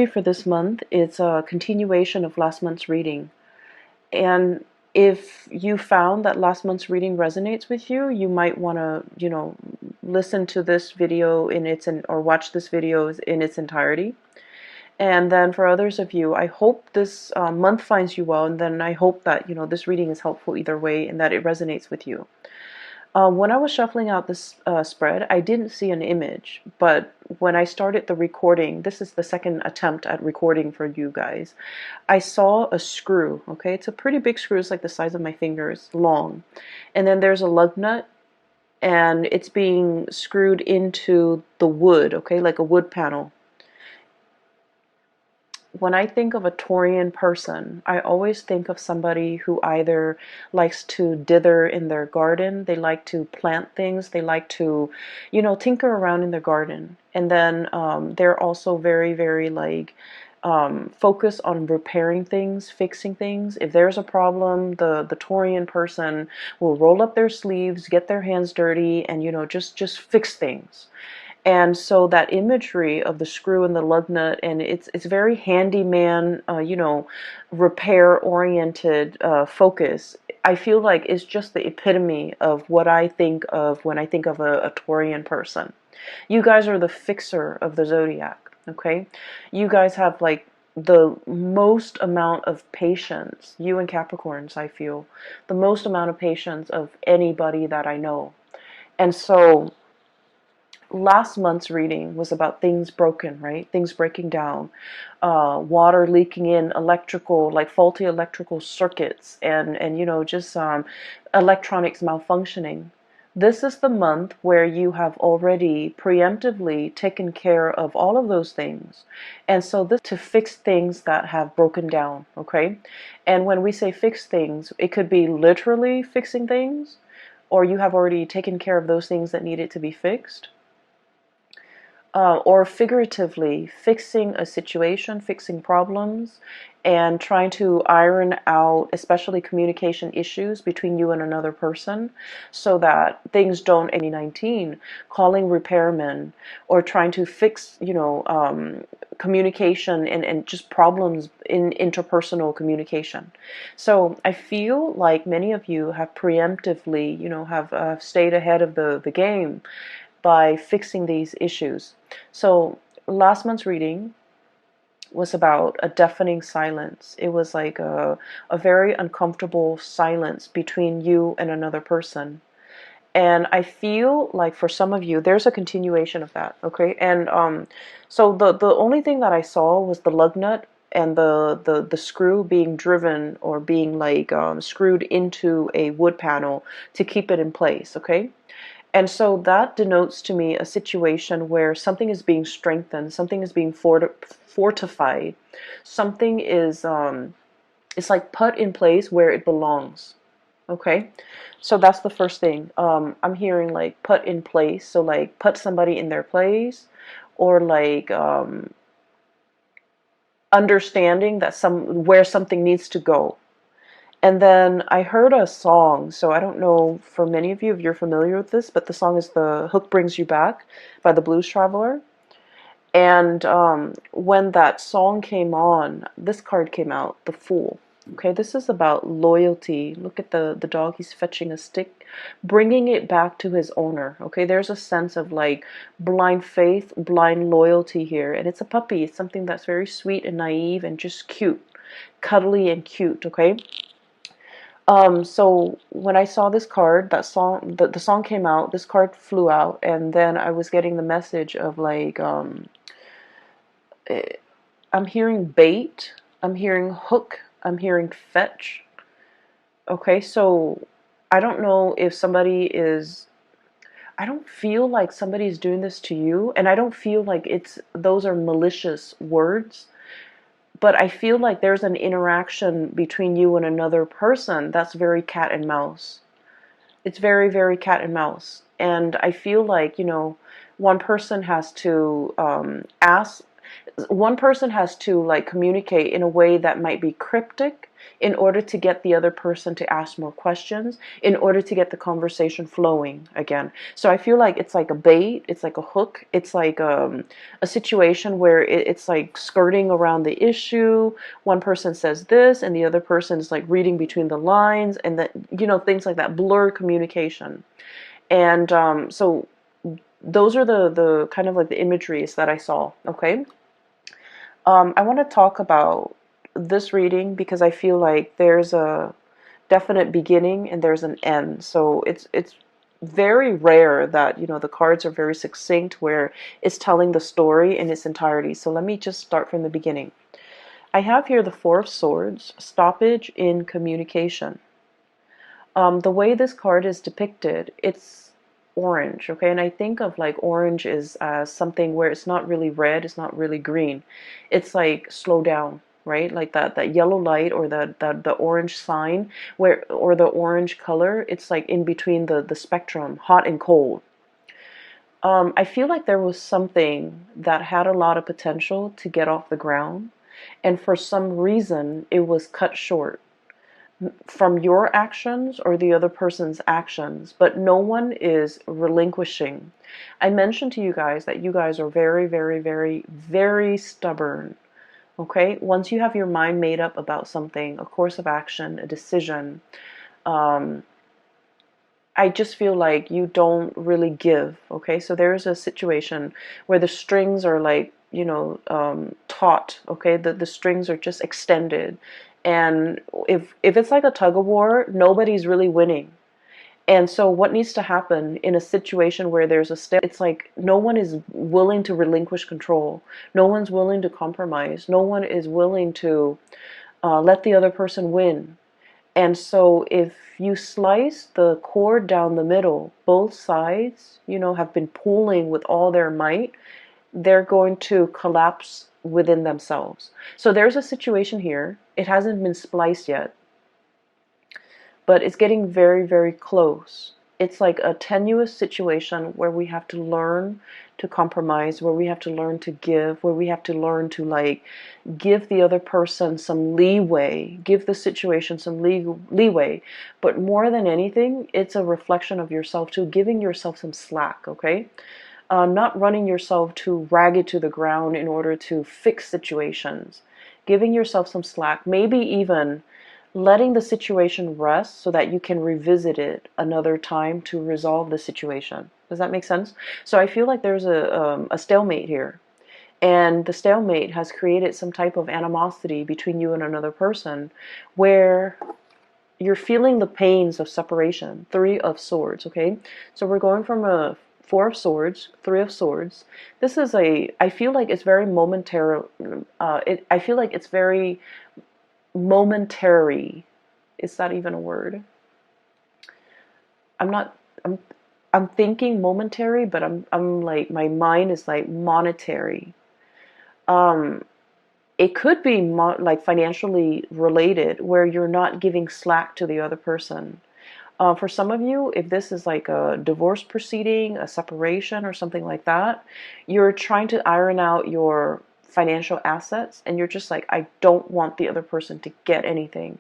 For this month, it's a continuation of last month's reading. And if you found that last month's reading resonates with you, you might want to, listen to this video or watch this video in its entirety. And then for others of you, I hope this month finds you well, and then I hope that, this reading is helpful either way and that it resonates with you. When I was shuffling out this spread, I didn't see an image, but when I started the recording, this is the second attempt at recording for you guys, I saw a screw, okay? It's a pretty big screw, it's like the size of my fingers, long. And then there's a lug nut, and it's being screwed into the wood, okay, like a wood panel. When I think of a Taurian person, I always think of somebody who either likes to dither in their garden, they like to plant things, they like to, tinker around in their garden. And then they're also very, very focused on repairing things, fixing things. If there's a problem, the Taurian person will roll up their sleeves, get their hands dirty, and just fix things. And so that imagery of the screw and the lug nut, and it's very handyman, repair-oriented focus. I feel like it's just the epitome of what I think of when I think of a Taurian person. You guys are the fixer of the zodiac, okay? You guys have like the most amount of patience, you and Capricorns, I feel, the most amount of patience of anybody that I know. And so last month's reading was about things broken, right? Things breaking down, water leaking in, like faulty electrical circuits, and just electronics malfunctioning. This is the month where you have already preemptively taken care of all of those things. And so this to fix things that have broken down, okay? And when we say fix things, it could be literally fixing things, or you have already taken care of those things that needed to be fixed. Or figuratively fixing a situation, fixing problems, and trying to iron out especially communication issues between you and another person so that things don't 19, calling repairmen or trying to fix, communication and just problems in interpersonal communication. So I feel like many of you have preemptively, have stayed ahead of the game by fixing these issues. So last month's reading was about a deafening silence. It was like a very uncomfortable silence between you and another person. And I feel like for some of you, there's a continuation of that, okay? And so the only thing that I saw was the lug nut and the screw being driven or being screwed into a wood panel to keep it in place, okay? And so that denotes to me a situation where something is being strengthened, something is being fortified, something is it's like put in place where it belongs. Okay, so that's the first thing. I'm hearing like put in place, so like put somebody in their place, or like understanding that where something needs to go. And then I heard a song, so I don't know for many of you if you're familiar with this, but the song is The Hook Brings You Back by the Blues Traveler. And when that song came on, this card came out, the Fool. Okay, this is about loyalty. Look at the dog, he's fetching a stick, bringing it back to his owner. Okay, there's a sense of like blind faith, blind loyalty here. And it's a puppy, it's something that's very sweet and naive and just cute, cuddly and cute, okay? So when I saw this card, that song, the song came out, this card flew out, and then I was getting the message of like, I'm hearing bait, I'm hearing hook, I'm hearing fetch. Okay, so I don't know if I don't feel like somebody's doing this to you, and I don't feel like those are malicious words. But I feel like there's an interaction between you and another person that's very cat and mouse. It's very, very cat and mouse. And I feel like, one person has to one person has to like communicate in a way that might be cryptic, in order to get the other person to ask more questions, in order to get the conversation flowing again. So I feel like it's like a bait, it's like a hook, it's like a situation where it's like skirting around the issue. One person says this and the other person is like reading between the lines, and that, you know, things like that, blur communication. And so those are the kind of like the imageries that I saw. Okay. I want to talk about this reading because I feel like there's a definite beginning and there's an end. So it's very rare that, you know, the cards are very succinct where it's telling the story in its entirety. So let me just start from the beginning. I have here the Four of Swords, stoppage in communication. The way this card is depicted, it's orange, okay? And I think of like orange is something where it's not really red, it's not really green. It's like slow down, right? Like that yellow light, or the orange sign, where, or the orange color, it's like in between the spectrum, hot and cold. I feel like there was something that had a lot of potential to get off the ground, and for some reason it was cut short from your actions or the other person's actions, but no one is relinquishing. I mentioned to you guys that you guys are very, very, very, very stubborn. Okay? Once you have your mind made up about something, a course of action, a decision, I just feel like you don't really give. Okay? So there's a situation where the strings are like, you know, taut. Okay? The strings are just extended. And if it's like a tug of war, nobody's really winning. And so what needs to happen in a situation where there's a step, it's like no one is willing to relinquish control. No one's willing to compromise. No one is willing to let the other person win. And so if you slice the cord down the middle, both sides, you know, have been pulling with all their might, they're going to collapse within themselves. So there's a situation here. It hasn't been spliced yet, but it's getting very, very close. It's like a tenuous situation where we have to learn to compromise, where we have to learn to give, where we have to learn to like give the other person some leeway, give the situation some leeway. But more than anything, it's a reflection of yourself too, giving yourself some slack, okay? Not running yourself too ragged to the ground in order to fix situations. Giving yourself some slack, maybe even letting the situation rest so that you can revisit it another time to resolve the situation. Does that make sense? So I feel like there's a stalemate here. And the stalemate has created some type of animosity between you and another person where you're feeling the pains of separation. Three of Swords, okay? So we're going from a Four of Swords, Three of Swords. This is I feel like it's very momentary. I feel like it's very momentary. Is that even a word? I'm not, I'm thinking momentary, but I'm like, my mind is like monetary. It could be like financially related, where you're not giving slack to the other person. For some of you, if this is like a divorce proceeding, a separation, or something like that, you're trying to iron out your financial assets, and you're just like, I don't want the other person to get anything.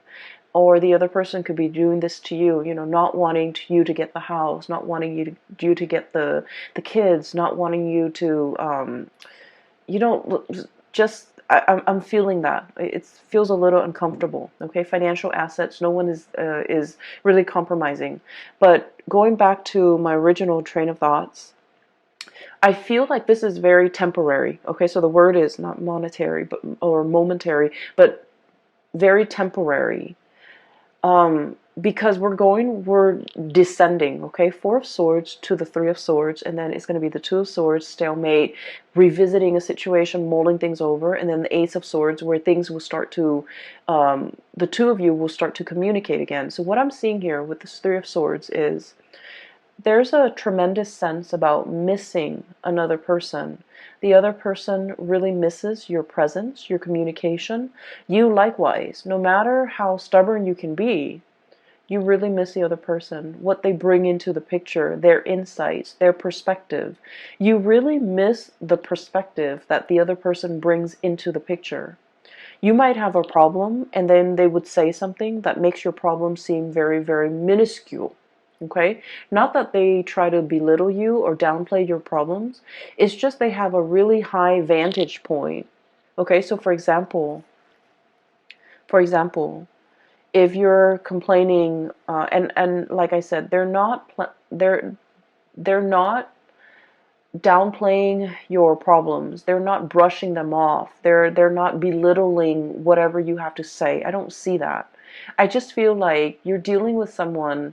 Or the other person could be doing this to you, you know, not wanting you to get the house, not wanting you to get the kids, not wanting you to, you know, just, I'm feeling that. It feels a little uncomfortable, okay? Financial assets, no one is really compromising. But going back to my original train of thoughts, I feel like this is very temporary, okay? So the word is not monetary, but, or momentary, but very temporary. Because we're descending, okay? Four of Swords to the Three of Swords, and then it's going to be the Two of Swords, stalemate, revisiting a situation, mulling things over, and then the Ace of Swords, where things will start to, the two of you will start to communicate again. So what I'm seeing here with this Three of Swords is there's a tremendous sense about missing another person. The other person really misses your presence, your communication. You likewise, no matter how stubborn you can be, you really miss the other person, what they bring into the picture, their insights, their perspective. You really miss the perspective that the other person brings into the picture. You might have a problem, and then they would say something that makes your problem seem very, very minuscule. Okay? Not that they try to belittle you or downplay your problems. It's just they have a really high vantage point. Okay? So for example, if you're complaining, and like I said, they're not downplaying your problems. They're not brushing them off. They're not belittling whatever you have to say. I don't see that. I just feel like you're dealing with someone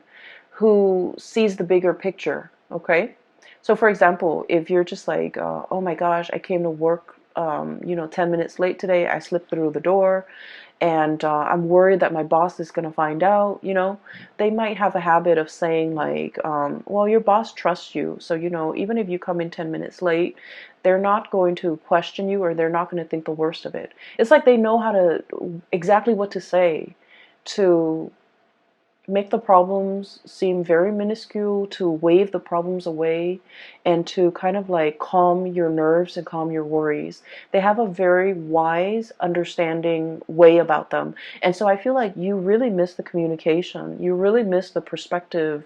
who sees the bigger picture, okay? So for example, if you're just like, oh my gosh, I came to work 10 minutes late today. I slipped through the door, and I'm worried that my boss is going to find out, they might have a habit of saying like, well, your boss trusts you. So, even if you come in 10 minutes late, they're not going to question you, or they're not going to think the worst of it. It's like they know exactly what to say to make the problems seem very minuscule, to wave the problems away, and to kind of like calm your nerves and calm your worries. They have a very wise, understanding way about them. And so I feel like you really miss the communication. You really miss the perspective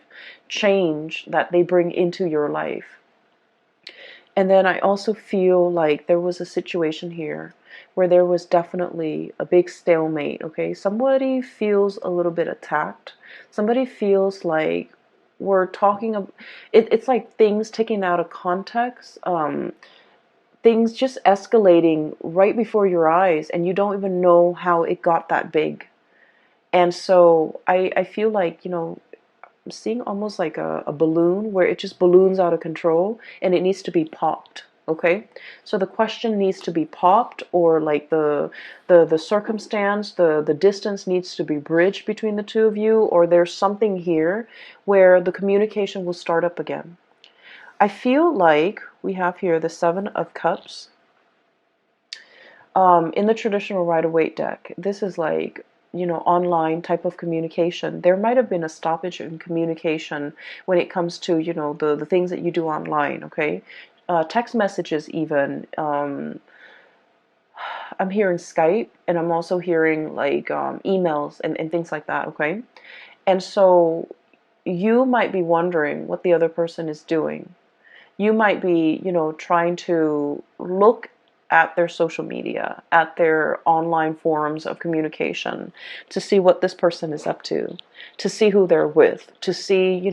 change that they bring into your life. And then I also feel like there was a situation here where there was definitely a big stalemate, okay? Somebody feels a little bit attacked. Somebody feels like we're talking about it's like things taken out of context, things just escalating right before your eyes, and you don't even know how it got that big. And so I feel like, I'm seeing almost like a balloon where it just balloons out of control and it needs to be popped. Okay, so the question needs to be popped, or like the circumstance, the distance needs to be bridged between the two of you, or there's something here where the communication will start up again. I feel like we have here the Seven of Cups. In the traditional Rider-Waite deck, this is like, online type of communication. There might have been a stoppage in communication when it comes to, the things that you do online, okay? Text messages even. I'm hearing Skype, and I'm also hearing like emails and things like that, okay? And so you might be wondering what the other person is doing. You might be, trying to look at their social media, at their online forums of communication, to see what this person is up to see who they're with, to see,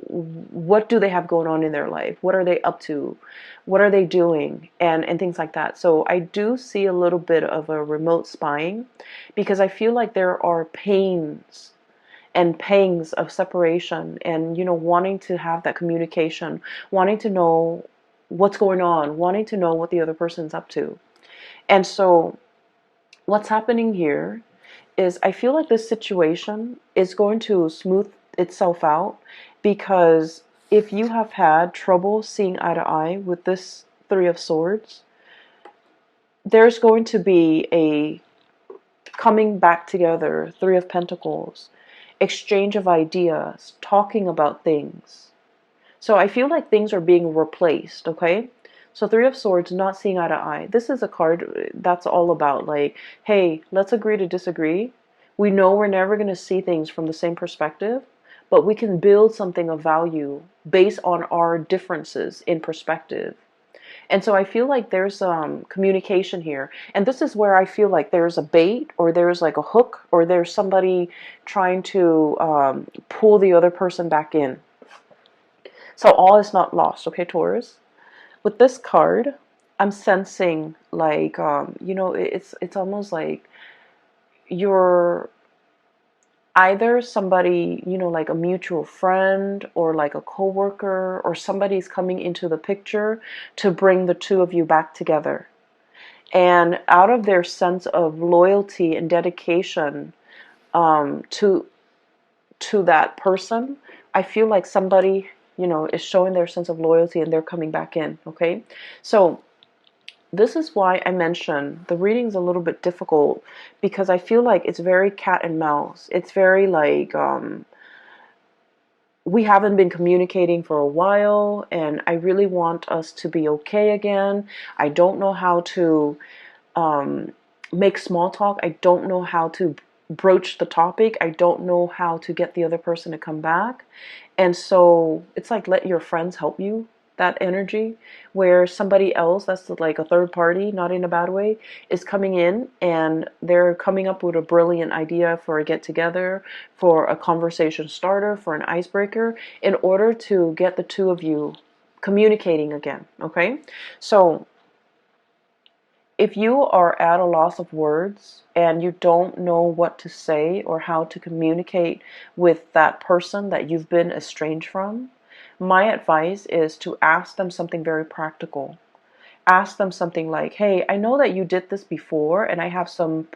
what do they have going on in their life? What are they up to? What are they doing? And things like that. So I do see a little bit of a remote spying, because I feel like there are pains and pangs of separation, and wanting to have that communication, wanting to know what's going on, wanting to know what the other person's up to. And so what's happening here is I feel like this situation is going to smooth itself out, because if you have had trouble seeing eye to eye with this Three of Swords, there's going to be a coming back together, Three of Pentacles, exchange of ideas, talking about things. So I feel like things are being replaced, okay? So Three of Swords, not seeing eye to eye. This is a card that's all about like, hey, let's agree to disagree. We know we're never going to see things from the same perspective, but we can build something of value based on our differences in perspective. And so I feel like there's communication here. And this is where I feel like there's a bait, or there's like a hook, or there's somebody trying to pull the other person back in. So all is not lost, okay, Taurus? With this card, I'm sensing like, it's almost like you're either somebody, like a mutual friend, or like a coworker, or somebody's coming into the picture to bring the two of you back together. And out of their sense of loyalty and dedication to that person, I feel like somebody, is showing their sense of loyalty, and they're coming back in, okay? So this is why I mentioned the reading's a little bit difficult, because I feel like it's very cat and mouse. It's very like, we haven't been communicating for a while, and I really want us to be okay again. I don't know how to make small talk. I don't know how to broach the topic. I don't know how to get the other person to come back. And so it's like, let your friends help you, that energy, where somebody else that's like a third party, not in a bad way, is coming in and they're coming up with a brilliant idea for a get together, for a conversation starter, for an icebreaker, in order to get the two of you communicating again. Okay? So if you are at a loss of words and you don't know what to say or how to communicate with that person that you've been estranged from, my advice is to ask them something very practical. Ask them something like, hey, I know that you did this before and I have some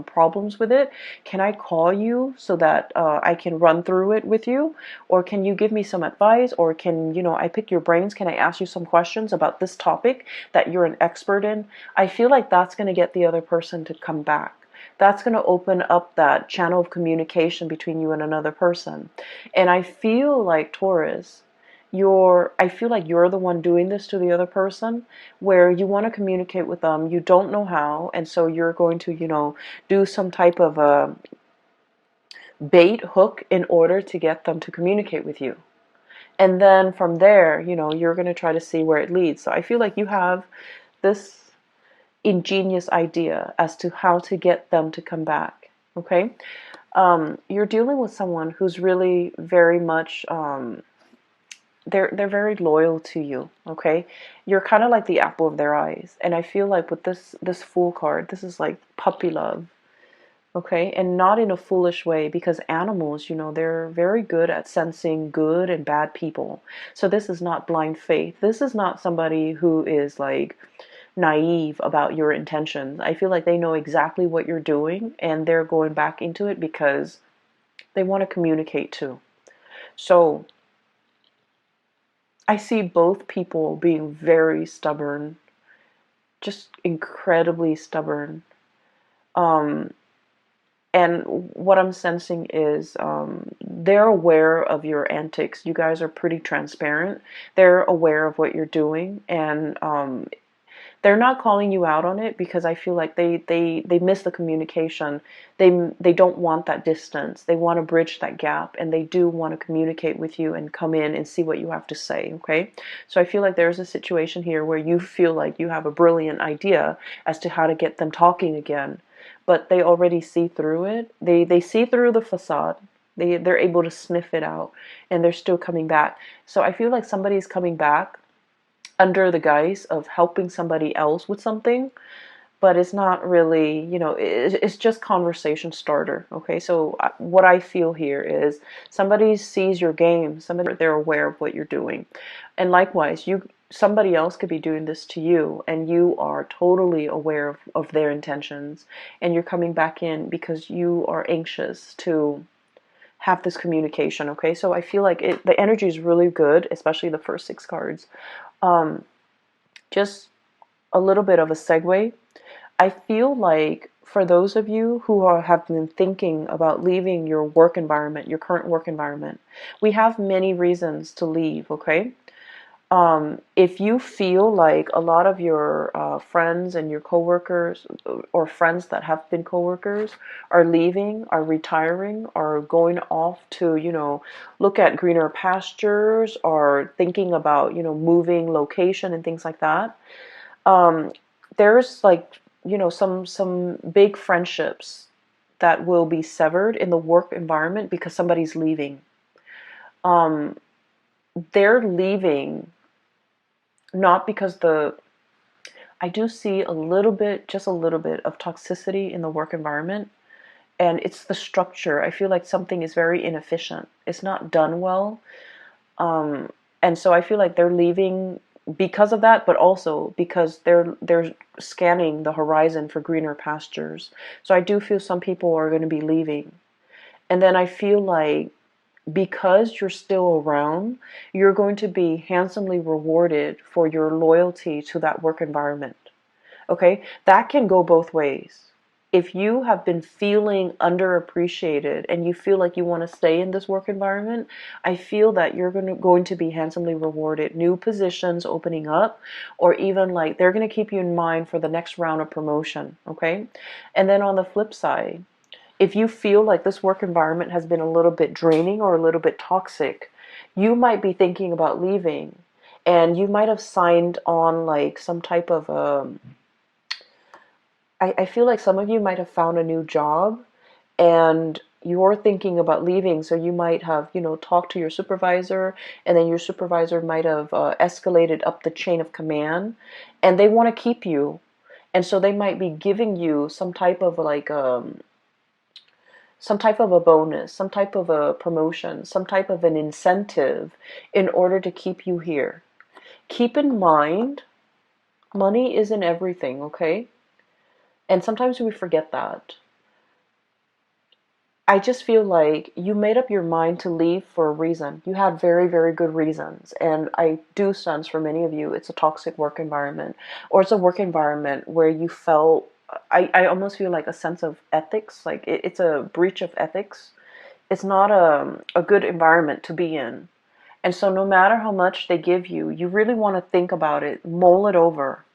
problems with it. Can I call you so that I can run through it with you? Or can you give me some advice? Or can, I pick your brains? Can I ask you some questions about this topic that you're an expert in? I feel like that's going to get the other person to come back. That's going to open up that channel of communication between you and another person. And I feel like, Taurus, I feel like you're the one doing this to the other person, where you want to communicate with them, you don't know how, and so you're going to, do some type of a bait hook in order to get them to communicate with you. And then from there, you're going to try to see where it leads. So I feel like you have this ingenious idea as to how to get them to come back. Okay? You're dealing with someone who's really very much they're very loyal to you. Okay, you're kind of like the apple of their eyes, and I feel like with this Fool card, this is like puppy love. Okay, and not in a foolish way, because animals, they're very good at sensing good and bad people. So this is not blind faith. This is not somebody who is like naive about your intentions. I feel like they know exactly what you're doing and they're going back into it because they want to communicate too. So I see both people being very stubborn, just incredibly stubborn. Um, and what I'm sensing is they're aware of your antics. You guys are pretty transparent. They're aware of what you're doing, and they're not calling you out on it because I feel like they miss the communication. They don't want that distance. They want to bridge that gap, and they do want to communicate with you and come in and see what you have to say. Okay, so I feel like there's a situation here where you feel like you have a brilliant idea as to how to get them talking again, but they already see through it. They see through the facade. They're able to sniff it out, and they're still coming back. So I feel like somebody's coming back under the guise of helping somebody else with something, but it's not really, it's just conversation starter. Okay, so what I feel here is somebody sees your game, they're aware of what you're doing, and likewise, somebody else could be doing this to you, and you are totally aware of their intentions, and you're coming back in because you are anxious to have this communication. Okay, so I feel like the energy is really good, especially the first 6 cards. Just a little bit of a segue. I feel like for those of you who have been thinking about leaving your work environment, your current work environment, we have many reasons to leave, okay? If you feel like a lot of your friends and your coworkers, or friends that have been coworkers, are leaving, are retiring, are going off to, look at greener pastures, or thinking about, moving location and things like that, there's like, some big friendships that will be severed in the work environment because somebody's leaving. They're leaving not because I do see just a little bit of toxicity in the work environment, and it's the structure. I feel like something is very inefficient. It's not done well. And so I feel like they're leaving because of that, but also because they're scanning the horizon for greener pastures. So I do feel some people are going to be leaving. And then I feel like because you're still around, you're going to be handsomely rewarded for your loyalty to that work environment. Okay? That can go both ways. if you have been feeling underappreciated and you feel like you want to stay in this work environment, I feel that you're going to be handsomely rewarded. New positions opening up, or even like they're going to keep you in mind for the next round of promotion, okay? And then on the flip side, if you feel like this work environment has been a little bit draining or a little bit toxic, you might be thinking about leaving. And you might have signed on like some type of I feel like some of you might have found a new job and you're thinking about leaving. So you might have, talked to your supervisor, and then your supervisor might have escalated up the chain of command, and they want to keep you. And so they might be giving you some type of like some type of a bonus, some type of a promotion, some type of an incentive in order to keep you here. Keep in mind, money isn't everything, okay? And sometimes we forget that. I just feel like you made up your mind to leave for a reason. You had very, very good reasons. And I do sense for many of you, it's a toxic work environment, or it's a work environment where you felt, I almost feel like a sense of ethics, like it's a breach of ethics. It's not a good environment to be in. And so no matter how much they give you, you really want to think about it, mull it over.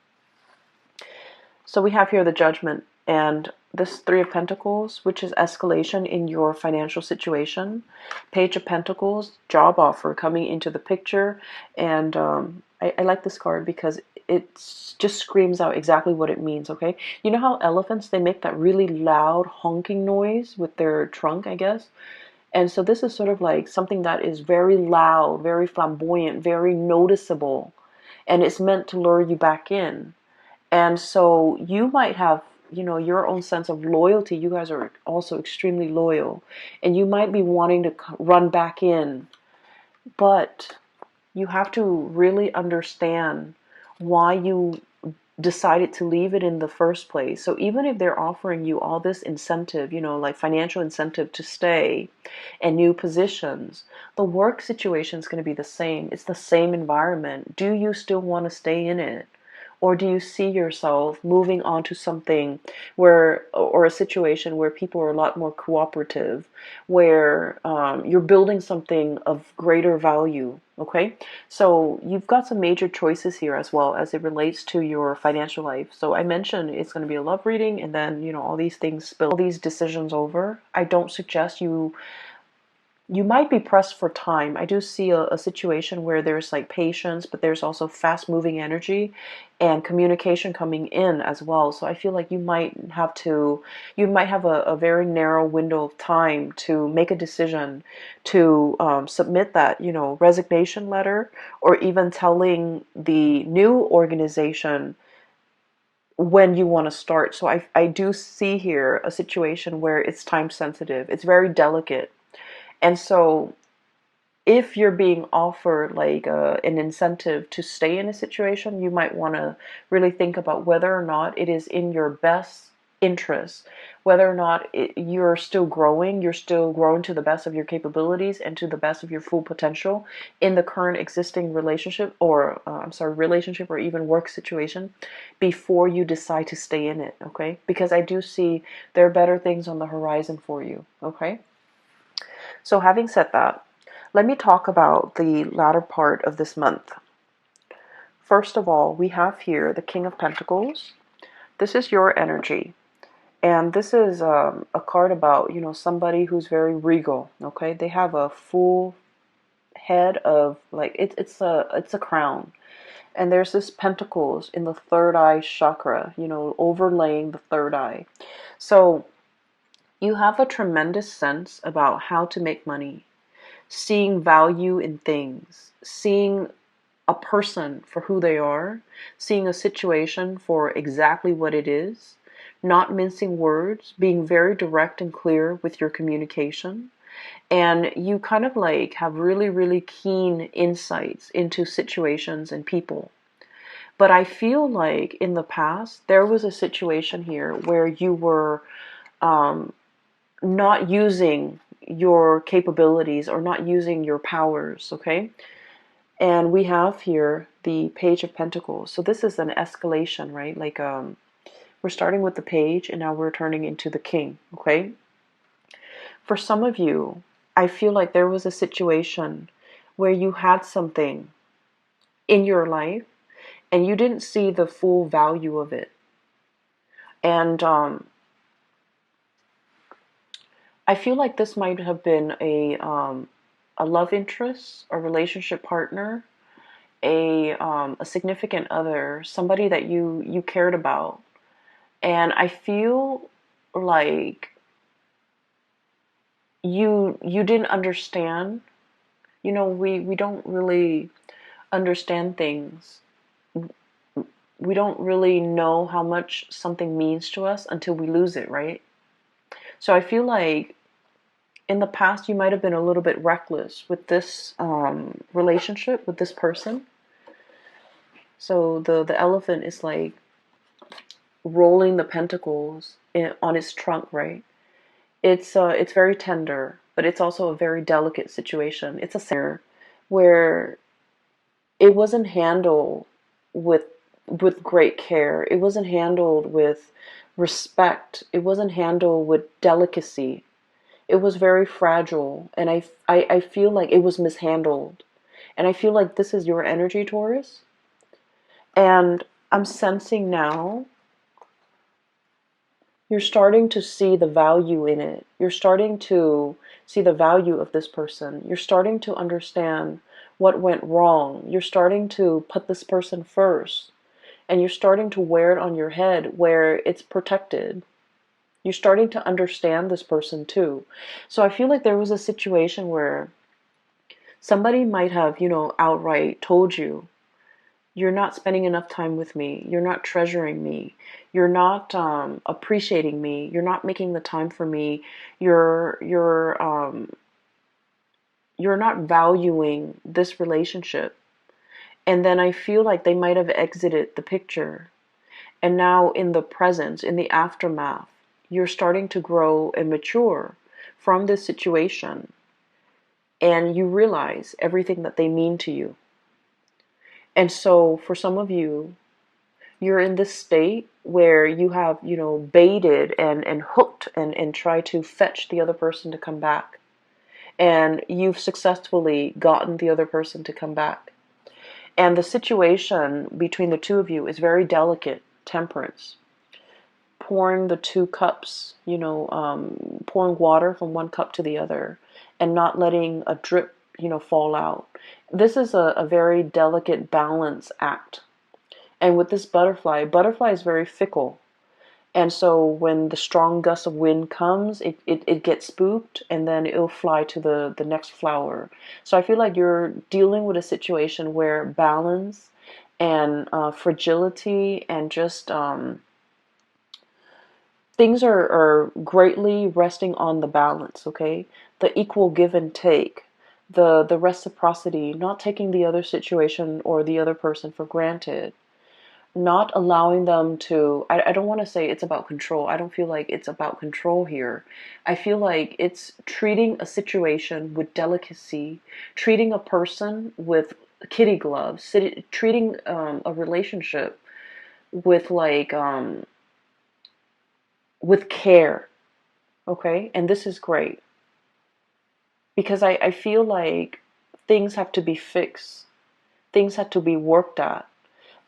So we have here the Judgment and this Three of Pentacles, which is escalation in your financial situation. Page of Pentacles, job offer coming into the picture. And I like this card because it just screams out exactly what it means, okay? You know how elephants, they make that really loud honking noise with their trunk, I guess? And so this is sort of like something that is very loud, very flamboyant, very noticeable. And it's meant to lure you back in. And so you might have, your own sense of loyalty. You guys are also extremely loyal. And you might be wanting to run back in. But you have to really understand why you decided to leave it in the first place. So even if they're offering you all this incentive, like financial incentive to stay and new positions, the work situation is going to be the same. It's the same environment. Do you still want to stay in it? Or do you see yourself moving on to something or a situation where people are a lot more cooperative, where you're building something of greater value, okay? So you've got some major choices here as well as it relates to your financial life. So I mentioned it's going to be a love reading, and then, all these things spill, all these decisions over. I don't suggest you might be pressed for time. I do see a situation where there's like patience, but there's also fast moving energy and communication coming in as well. So I feel like you might have a very narrow window of time to make a decision to submit that, resignation letter, or even telling the new organization when you want to start. So I do see here a situation where it's time sensitive. It's very delicate. And so if you're being offered like an incentive to stay in a situation, you might want to really think about whether or not it is in your best interest, whether or not you're still growing to the best of your capabilities and to the best of your full potential in the current existing relationship, or relationship or even work situation, before you decide to stay in it, okay? Because I do see there are better things on the horizon for you, okay? So having said that, let me talk about the latter part of this month. First of all, we have here the King of Pentacles. This is your energy. And this is a card about, somebody who's very regal, okay? They have a full head of, like, it's a crown. And there's this pentacles in the third eye chakra, overlaying the third eye. So you have a tremendous sense about how to make money, seeing value in things, seeing a person for who they are, seeing a situation for exactly what it is, not mincing words, being very direct and clear with your communication. And you kind of like have really, really keen insights into situations and people. But I feel like in the past, there was a situation here where you were not using your capabilities or not using your powers, okay? And we have here the Page of Pentacles. So this is an escalation, right? Like We're starting with the page and now we're turning into the king, okay? For some of you, I feel like there was a situation where you had something in your life and you didn't see the full value of it. And I feel like this might have been a love interest, a relationship partner, a significant other, somebody that you cared about. And I feel like you didn't understand. You know, we don't really understand things. We don't really know how much something means to us until we lose it, right? So I feel like in the past you might have been a little bit reckless with this relationship with this person. So the elephant is like rolling the pentacles on its trunk, right? It's very tender, but it's also a very delicate situation. It's a center where it wasn't handled with great care. It wasn't handled with respect. It wasn't handled with delicacy. It was very fragile, and I feel like it was mishandled. And I feel like this is your energy, Taurus. And I'm sensing now you're starting to see the value in it. You're starting to see the value of this person. You're starting to understand what went wrong. You're starting to put this person first. And you're starting to wear it on your head where it's protected. You're starting to understand this person too. So I feel like there was a situation where somebody might have, outright told you, you're not spending enough time with me. You're not treasuring me. You're not appreciating me. You're not making the time for me. You're not valuing this relationship. And then I feel like they might have exited the picture. And now in the present, in the aftermath, you're starting to grow and mature from this situation. And you realize everything that they mean to you. And so for some of you, you're in this state where you have, baited and hooked and tried to fetch the other person to come back. And you've successfully gotten the other person to come back. And the situation between the two of you is very delicate, temperance. Pouring the two cups, pouring water from one cup to the other and not letting a drip, fall out. This is a very delicate balance act. And with this butterfly is very fickle. And so when the strong gust of wind comes, it gets spooked and then it'll fly to the next flower. So I feel like you're dealing with a situation where balance and fragility and just things are greatly resting on the balance, okay? The equal give and take, the reciprocity, not taking the other situation or the other person for granted. Not allowing them to, I don't want to say it's about control. I don't feel like it's about control here. I feel like it's treating a situation with delicacy, treating a person with kitty gloves, treating a relationship with with care. Okay? And this is great. Because I feel like things have to be fixed. Things have to be worked at.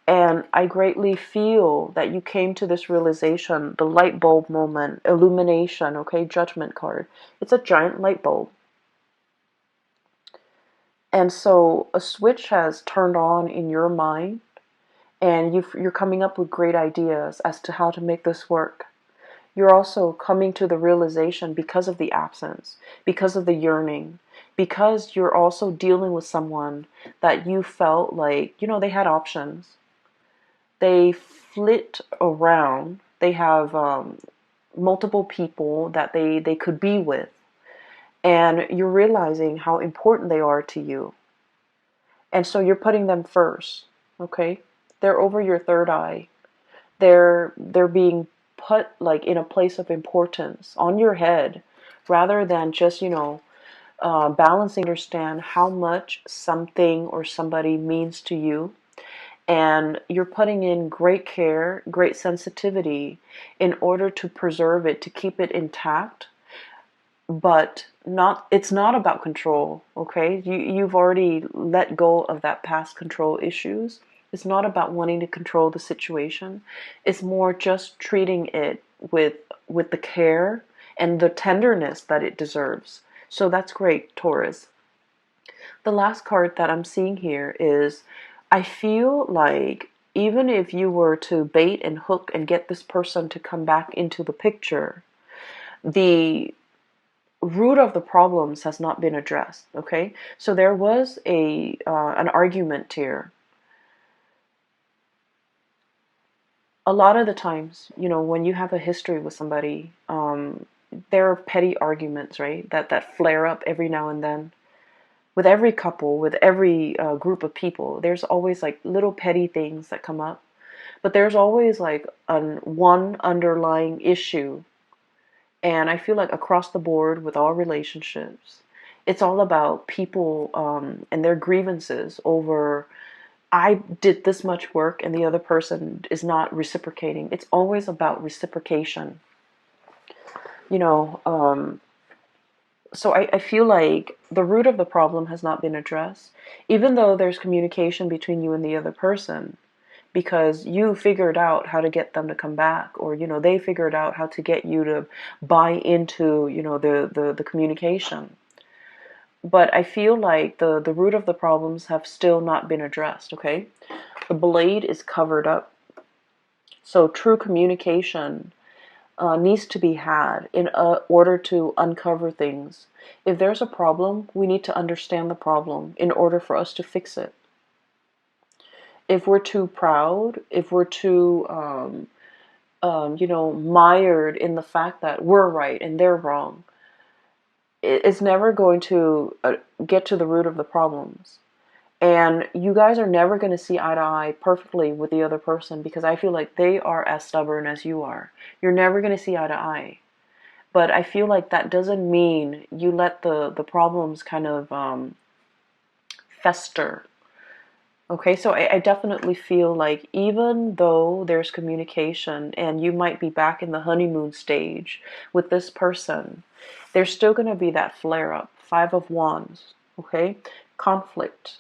And I greatly feel that you came to this realization, the light bulb moment, illumination, okay, judgment card. It's a giant light bulb. And so a switch has turned on in your mind, and you're coming up with great ideas as to how to make this work. You're also coming to the realization because of the absence, because of the yearning, because you're also dealing with someone that you felt like, they had options. They flit around. They have multiple people that they could be with. And you're realizing how important they are to you. And so you're putting them first, okay? They're over your third eye. They're being put like in a place of importance on your head rather than just, balancing, understand how much something or somebody means to you. and you're putting in great care, great sensitivity in order to preserve it, to keep it intact. But it's not about control, okay? You've already let go of that past control issues. It's not about wanting to control the situation. It's more just treating it with the care and the tenderness that it deserves. So that's great, Taurus. The last card that I'm seeing here is, I feel like even if you were to bait and hook and get this person to come back into the picture, the root of the problems has not been addressed. Okay, so there was an argument here. A lot of the times, when you have a history with somebody, there are petty arguments, right, that flare up every now and then. With every couple, with every group of people, there's always like little petty things that come up, but there's always like one underlying issue. And I feel like across the board with all relationships, it's all about people and their grievances over, I did this much work and the other person is not reciprocating. It's always about reciprocation. You know, so I feel like the root of the problem has not been addressed, even though there's communication between you and the other person, because you figured out how to get them to come back, or they figured out how to get you to buy into the communication. But I feel like the root of the problems have still not been addressed. Okay, the blade is covered up, so true communication needs to be had in order to uncover things. If there's a problem, we need to understand the problem in order for us to fix it. If we're too proud, if we're too, mired in the fact that we're right and they're wrong, it's never going to get to the root of the problems. And you guys are never going to see eye to eye perfectly with the other person, because I feel like they are as stubborn as you are. You're never going to see eye to eye. But I feel like that doesn't mean you let the problems kind of fester. Okay, so I definitely feel like even though there's communication and you might be back in the honeymoon stage with this person, there's still going to be that flare up. Five of Wands, okay? Conflict.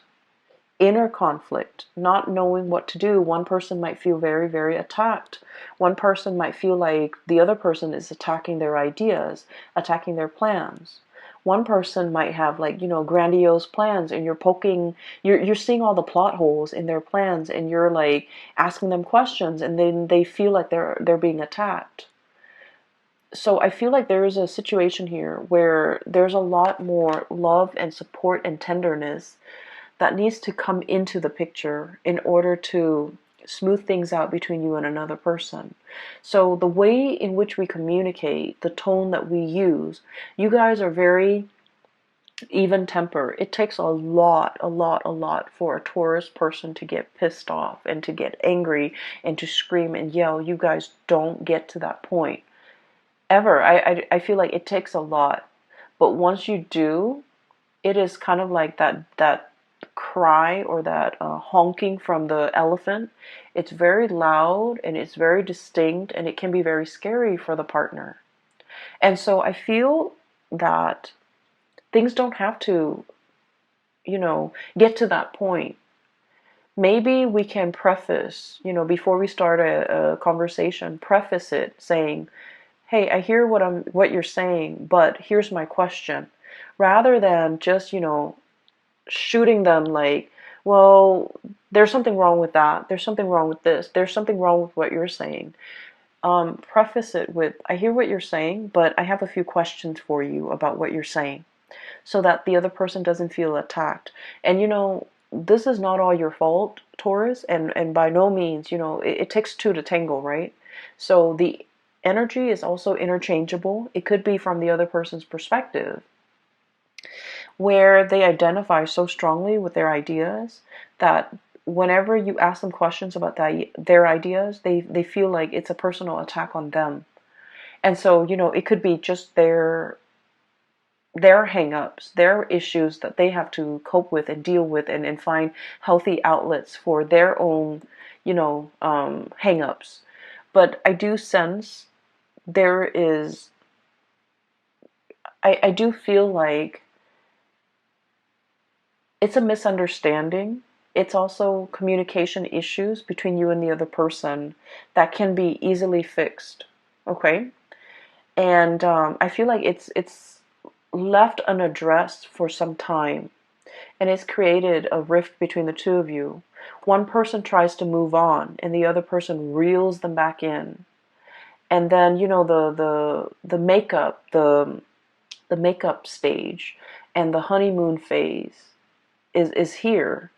Inner conflict, not knowing what to do. One person might feel very, very attacked. One person might feel like the other person is attacking their ideas, attacking their plans. One person might have grandiose plans, and you're seeing all the plot holes in their plans, and you're like asking them questions, and then they feel like they're being attacked. So I feel like there is a situation here where there's a lot more love and support and tenderness that needs to come into the picture in order to smooth things out between you and another person. So the way in which we communicate, the tone that we use, you guys are very even temper. It takes a lot for a Taurus person to get pissed off and to get angry and to scream and yell. You guys don't get to that point ever. I feel like it takes a lot, but once you do, it is kind of like that cry or that honking from the elephant. It's very loud and it's very distinct, and it can be very scary for the partner. And so I feel that things don't have to, get to that point. Maybe we can preface, before we start a conversation, preface it saying, hey, I hear what you're saying, but here's my question. Rather than just, shooting them like, well, there's something wrong with that. There's something wrong with this. There's something wrong with what you're saying. Preface it with, I hear what you're saying, but I have a few questions for you about what you're saying, so that the other person doesn't feel attacked. And this is not all your fault, Taurus, and by no means, it takes two to tango, right? So the energy is also interchangeable. It could be from the other person's perspective, where they identify so strongly with their ideas that whenever you ask them questions about their ideas, they feel like it's a personal attack on them. And so, it could be just their their hang-ups, their issues that they have to cope with and deal with, and find healthy outlets for their own, hang-ups. But I do sense there is, I do feel like it's a misunderstanding. It's also communication issues between you and the other person that can be easily fixed. Okay? And I feel like it's left unaddressed for some time, and it's created a rift between the two of you. One person tries to move on, and the other person reels them back in. And then the makeup, the makeup stage, and the honeymoon phase is here.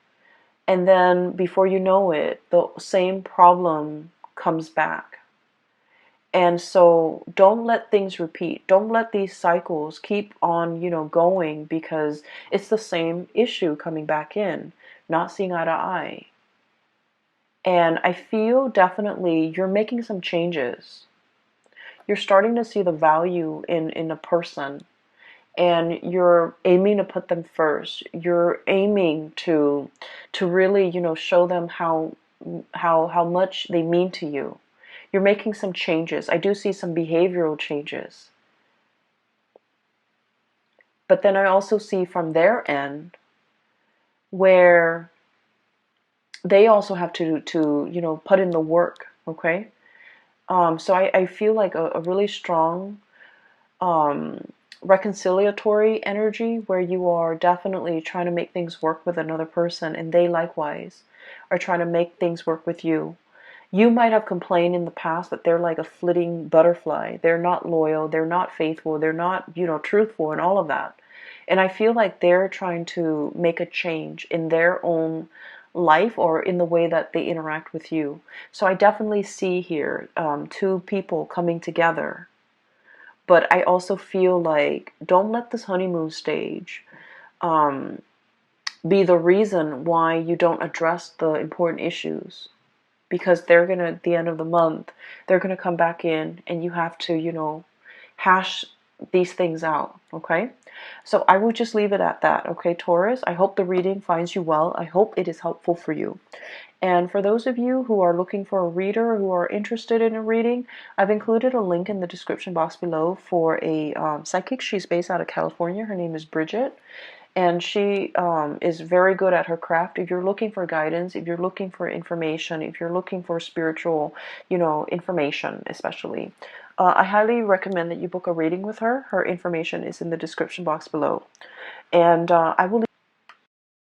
And then before you know it, the same problem comes back. And so don't let things repeat. Don't let these cycles keep on, going, because it's the same issue coming back in, not seeing eye to eye. And I feel definitely you're making some changes. You're starting to see the value in a person, and you're aiming to put them first. You're aiming to really, show them how much they mean to you. You're making some changes. I do see some behavioral changes. But then I also see from their end where they also have to put in the work, okay? So I feel like a really strong reconciliatory energy where you are definitely trying to make things work with another person, and they likewise are trying to make things work with you. You might have complained in the past that they're like a flitting butterfly. They're not loyal, they're not faithful, they're not, truthful, and all of that. And I feel like they're trying to make a change in their own life or in the way that they interact with you. So I definitely see here two people coming together. But I also feel like don't let this honeymoon stage be the reason why you don't address the important issues. Because they're going to, at the end of the month, they're going to come back in, and you have to, hash these things out, okay? So I would just leave it at that, okay, Taurus? I hope the reading finds you well. I hope it is helpful for you. And for those of you who are looking for a reader, who are interested in a reading, I've included a link in the description box below for a psychic. She's based out of California. Her name is Bridget. And she is very good at her craft. If you're looking for guidance, if you're looking for information, if you're looking for spiritual, information especially, I highly recommend that you book a reading with her. Her information is in the description box below. And I will